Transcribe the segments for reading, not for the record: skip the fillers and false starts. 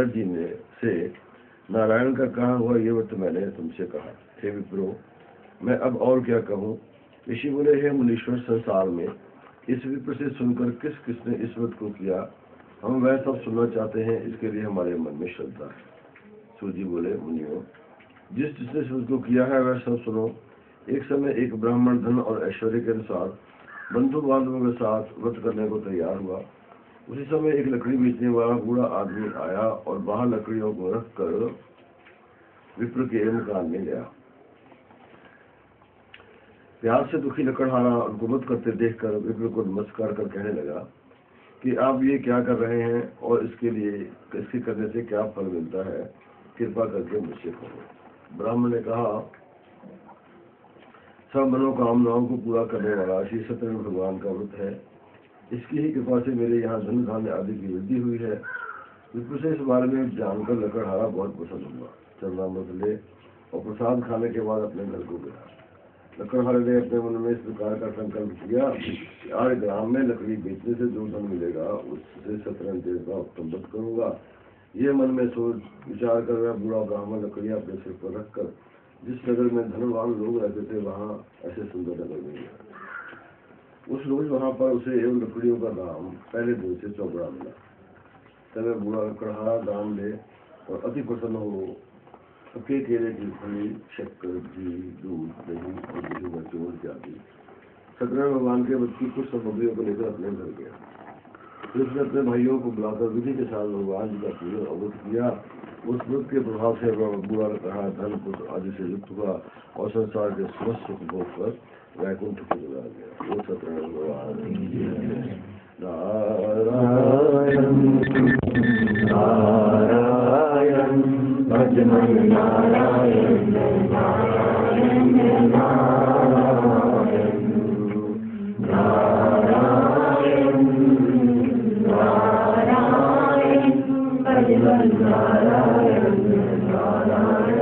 नारद जी ने से नारायण का कहा हुआ ये वक्त मैंने तुमसे कहा। हे विप्रो, मैं अब और क्या कहूँ। ऋषि बोले, हे मुनीश्वर, संसार में इस विप्र से सुनकर किस किसने इस व्रत को किया, हम वह सब सुनना चाहते हैं, इसके लिए हमारे मन में श्रद्धा है। सूर्य बोले, मुनियों, जिस जिसने इस व्रत को किया है वह सब सुनो। एक समय एक ब्राह्मण धन और ऐश्वर्य के अनुसार बंधु बांधवों के साथ व्रत करने को तैयार हुआ। उसी समय एक लकड़ी बेचने वाला बूढ़ा आदमी आया और बाहर लकड़ियों को रख कर विप्र के मकान में गया। प्यार से दुखी लकड़हारा उनको मत करते देखकर विप्र को नमस्कार कर कहने लगा कि आप ये क्या कर रहे हैं और इसके करने से क्या फल मिलता है, कृपा करके मुझसे कहो। ब्राह्मण ने कहा, सब मनोकामनाओं को पूरा करने वाला श्री सत्यनारायण भगवान का व्रत है। इसकी ही कृपा से मेरे यहाँ धन धान्य आदि की वृद्धि हुई है। विप्र से इस बारे में जानकर लकड़हारा बहुत प्रसन्न हुआ, चरणामृत ले और प्रसाद खाने के बाद अपने घर को गया। लकड़हारे ने अपने मन में इस प्रकार का संकल्प किया कि आज ग्राम में लकड़ी बेचने से जो धन मिलेगा उससे सत्यनारायण देव का उत्तम व्रत करूंगा। ये मन में सोच विचार कर वह बूढ़ा ब्राह्मण लकड़ियां अपने सिर पर रखकर जिस नगर में धनवान लोग रहते थे वहाँ ऐसे सुंदर नगर में गया। उस रोज वहाँ पर उसे एवं लकड़ियों का दाम पहले दिन से चौगुना मिला। तब वह बूढ़ा लकड़हारा दाम ले और अति प्रसन्न हो पके केले की फली, शक्कर, घी, दूध, दही और गेहूं का चोर इत्यादि सत्यनारायण भगवान के व्रत की कुछ सामग्रियों को लेकर अपने घर गया। फिर उसने अपने भाइयों को बुलाकर विधि के साथ भगवान जी का पूजन अवगत किया। उस व्रत के प्रभाव से बुरा कहा धन पुत्र आदि से युक्त हुआ और संसार के समस्त सुख भोग कर वैकुंठ को चला गया। वो सत्यनारायण भगवान नारायण नारायण भजमन नारायण नारायण नारायण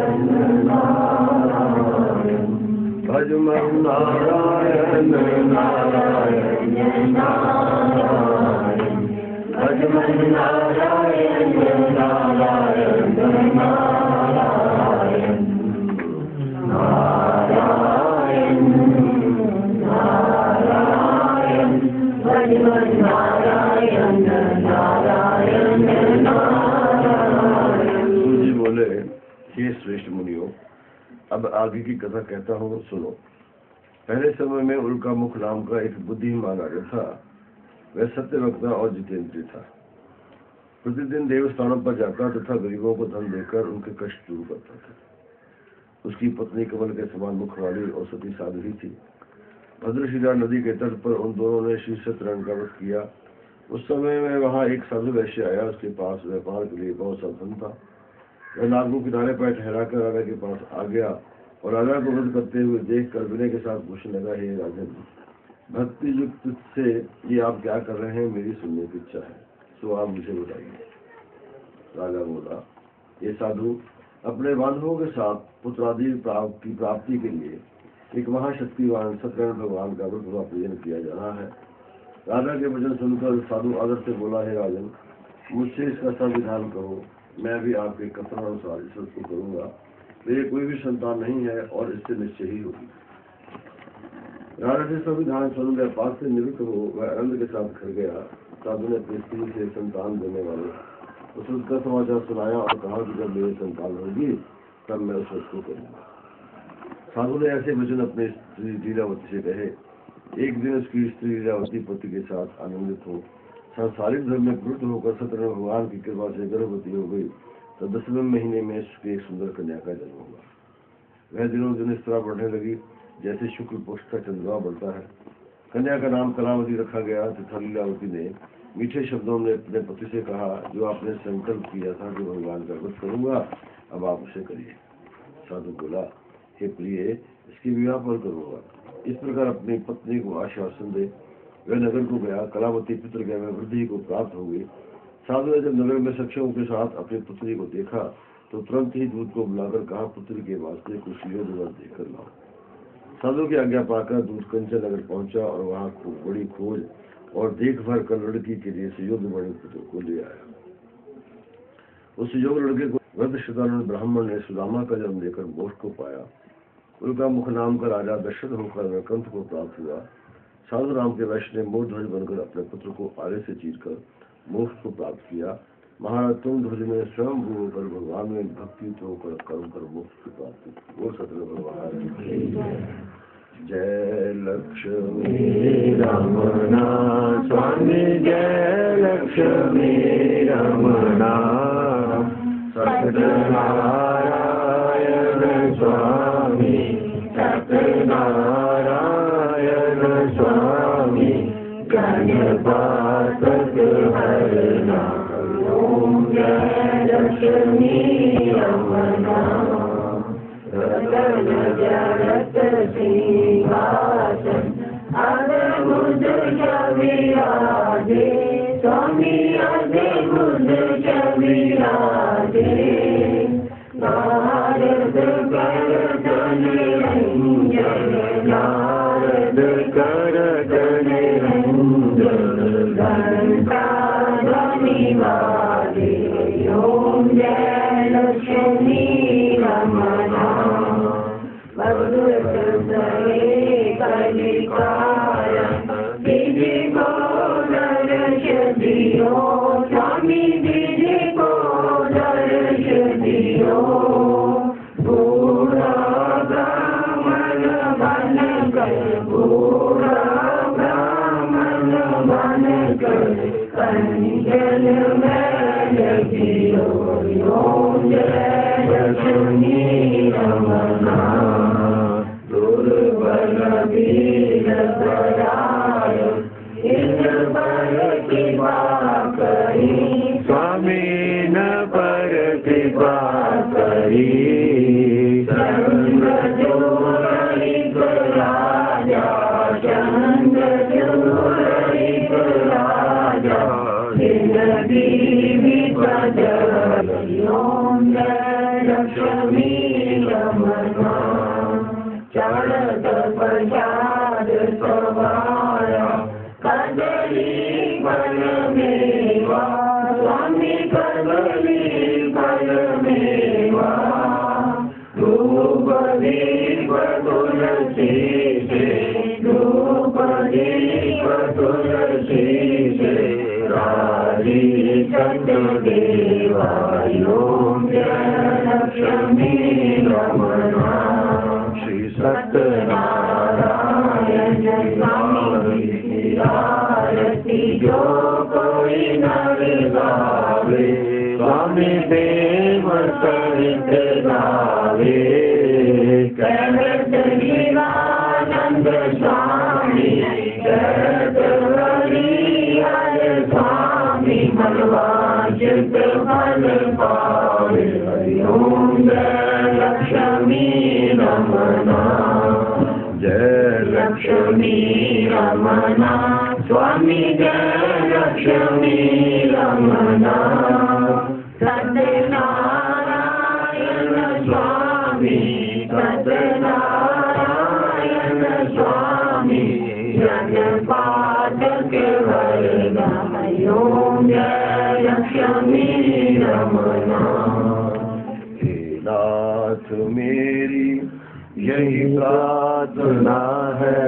नारायण नारायण भजमन नारायण नारायण नारायण भजमन नारायण नारायण नारायण भजमन नारायण नारायण नारायण नारायण नारायण भजमन नारायण नारायण नारायण। सूर्य बोले, हे श्रेष्ठ मुनियों, अब आगे की कथा कहता हूँ, सुनो। पहले समय में उल्का मुख नाम का एक बुद्धिमान राजा था। वह सत्यवक्ता और जितेंद्रिय था। प्रतिदिन देवस्थानों पर जाता तथा गरीबों को धन देकर उनके कष्ट दूर करता था। उसकी पत्नी कमल के समान मुख वाली और सती साध्वी थी। भद्रशिला नदी के तट पर उन दोनों ने श्री सत्यनारायण का व्रत किया। उस समय में वहाँ एक साधु वैश्य आया। उसके पास व्यापार के लिए बहुत सा धन था। वह नाग को किनारे पर ठहरा कर राजा के पास आ गया और राजा को व्रत करते हुए देख कर विनय के साथ पूछने लगा, हे राजन, भक्ति युक्त से ये आप क्या कर रहे हैं, मेरी सुनने की इच्छा है, तो आप मुझे बताइए। राजा बोला, ये साधु अपने बांधवों के साथ पुत्रादि की प्राप्ति के लिए एक महाशक्तिवान सत्यनारायण भगवान का व्रत का पूजन किया जा रहा है। राजा के वचन सुनकर साधु आदर से बोला, हे राजन, मुझसे इसका संविधान कहो, मैं भी आपके कथनानुसार इस व्रत को करूंगा। मेरे कोई भी संतान नहीं है और इससे निश्चय ही होगी। राजा से संविधान सुन गया, पास से निवृत्त हो वह आनंद के साथ घर गया। साधु ने अपनी स्त्री से संतान देने वाले उस व्रत का समाचार सुनाया और कहा कि जब मेरी संतान होगी तब मैं उस व्रत को करूंगा। साधु ने ऐसे वचन अपने स्त्री लीलावती से कहे। एक दिन उसकी स्त्री लीलावती पति के साथ आनंदित हो सांसारिक धर्म में प्रवृत्त होकर सत्यनारायण भगवान की कृपा से गर्भवती हो गई। तो 10वें महीने में उसकी एक सुंदर कन्या का जन्म हुआ। वह दिनों दिन इस तरह बढ़ने लगी जैसे शुक्ल पक्ष का चंद्रमा बढ़ता है। कन्या का नाम कलावती रखा गया तथा लीलावती ने मीठे शब्दों में अपने पति से कहा, जो आपने संकल्प किया था कि भगवान का व्रत करूंगा, अब आप उसे करिए। साधु बोला, हे प्रिय, इसकी विवाह पर करूंगा। इस प्रकार अपनी पत्नी को आश्वासन दे वह नगर को गया। कलावती पितृगृह में वृद्धि को प्राप्त हो गई। साधु ने जब नगर में सक्षमों के साथ अपनी पुत्री को देखा तो तुरंत ही दूत को बुलाकर कहा, पुत्री के वास्ते कुछ योद्धा देकर लाओ। साधु की आज्ञा पाकर दूत कंचन नगर पहुंचा और वहां खूब बड़ी खोज और देखभाल कर लड़की के लिए सुयोग्य पुत्र को ले आया। उस योग्य लड़के को वृद्धशतानंद ब्राह्मण ने सुदामा का जन्म देकर मोक्ष को पाया। उनका मुख नाम का राजा दशरथ होकर नरकंठ को प्राप्त हुआ। साधु राम के वैश्य ने मोरध्वज बनकर अपने पुत्र को आगे से चीरकर मोक्ष को प्राप्त किया। महाराज तुंगध्वज ने स्वयं होकर भगवान में भक्ति होकर कर्म कर मोक्ष की प्राप्ति। वो सत्य भगवान जय लक्ष्मी रमना स्वामी, जय लक्ष्मी रमना सत्यनारायण स्वामी, सत्यनारायण स्वामी, गणपातक हरना ओम जय लक्ष्मी रमना रतन जगत सिंहासन अद्भुत विराजे स्वामी, अद्भुत विराजे नारद करतन रंजन, नारद करतन रंजन घंटा ध्वनि वाजे ओम जय लक्ष्मी रमना भगवत सहे कलिकार विधि को दर्श दियो स्वामी, विधि को दर्श दियो पूरा ब्राह्मण बन कर, पूरा ब्राह्मण बन कर कंचन में लगियो ओम जय लक्ष्मी रमना दुर्बल वीर दयाल इन पर कृपा करी स्वामी, न पर कृपा करी चंद्र चोरिक राजा, चंद्र चोरिक राजा जिंदगी विपद ओम जय लक्ष्मी रमना चढ़त प्रसाद सवाया कदली फल मेवा स्वामी, कदली फल मेवा धूप दीप तुलसी से, धूप दीप तुलसी से राजी चंद्रदेवा ओम जय लक्ष्मी रमना श्री सत्यनारायण स्वामी आरती जो कोई नर गावे स्वामी, प्रेम सहित गावे कहत जीवानंद स्वामी, कहत हरिहर स्वामी, मनवांछित फल पावे ओम जय लक्ष्मी रमना, जय लक्ष्मी रमना स्वामी, जय लक्ष्मी रमना सत्यनारायण स्वामी, सत्यनारायण स्वामी, जगपातक हरना ओम जय लक्ष्मी रमना नाथ मेरी यही प्रार्थना है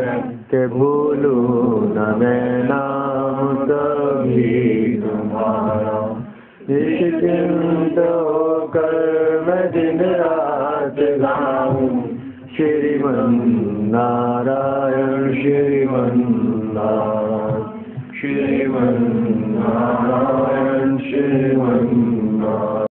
कि भूलू न मैं नाम कभी तुम्हारा, निश्चिंत होकर मैं दिन रात गाऊं श्रीमन्नारायण, श्रीमन्नारायण, श्रीमन्नारायण, श्रीमन्नारायण।